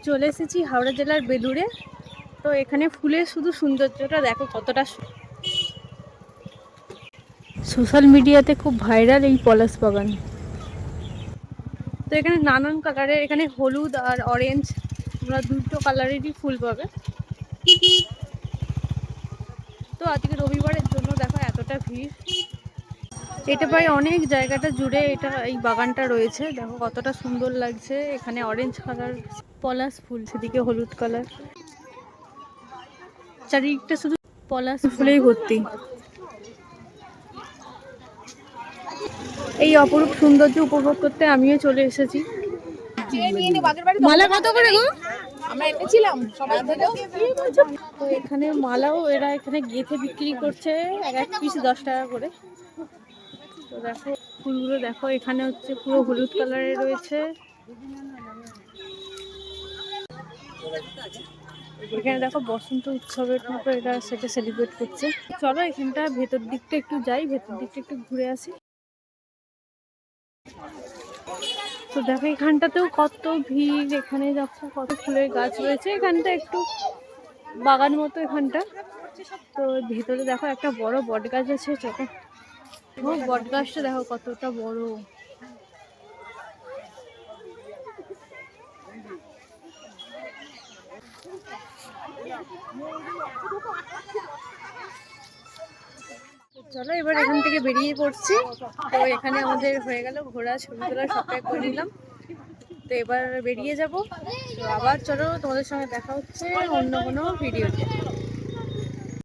চলে এসেছি হাওড়া জেলার বেলুড়ে। তো এখানে ফুলের শুধু সৌন্দর্যটা দেখো কতটা। সোশ্যাল মিডিয়াতে খুব ভাইরাল এই পলাশ বাগান। তো এখানে নানান কালারের, এখানে হলুদ আর অরেঞ্জ, তোমরা দুটো কালারেরই ফুল পাবে। তো আজকে রবিবারের জন্য দেখো এতটা ভিড়। এটা প্রায় অনেক জায়গাটা জুড়ে এই বাগানটা রয়েছে। দেখো কতটা সুন্দর লাগছে। এখানে অরেঞ্জ কালার পলাশ ফুল, সেদিকে হলুদ কালার, চারিদিকটা শুধু পলাশ ফুলেই ভর্তি। এই অপরূপ সৌন্দর্য উপভোগ করতে আমিও চলে এসেছি। মালা কত করে গো? আমরা এনেছিলাম সবাই থেকে। তো এখানে মালাও এরা এখানে গেঁথে বিক্রি করছে, এক পিস 10 টাকা করে। তো দেখো ফুলগুলো দেখো, এখানে হচ্ছে পুরো হলুদ কালারের রয়েছে। এখানে দেখো বসন্ত উৎসবের মতো এটা সেটা সেলিব্রেট করছে। চলো এখানটা ভেতর দিকটা একটু যাই, ভেতর দিকটা একটু ঘুরে আসি। তো দেখো এখানটাতেও কত ভিড়, এখানে দেখো কত ফুলের গাছ রয়েছে। এখানটা একটু বাগান মতো এখানটা। তো ভেতরে দেখো একটা বড় বট গাছ আছে, ছোট বট গাছটা দেখো কতটা বড়। চলো এবার এখান থেকে বেরিয়ে পড়ছি। তো এখানে আমাদের হয়ে গেল ঘোরা, ছবি তোলা সবটাই করে নিলাম। তো এবার বেরিয়ে যাব। তো আবার চলো তোমাদের সঙ্গে দেখা হচ্ছে অন্য কোনো ভিডিওতে।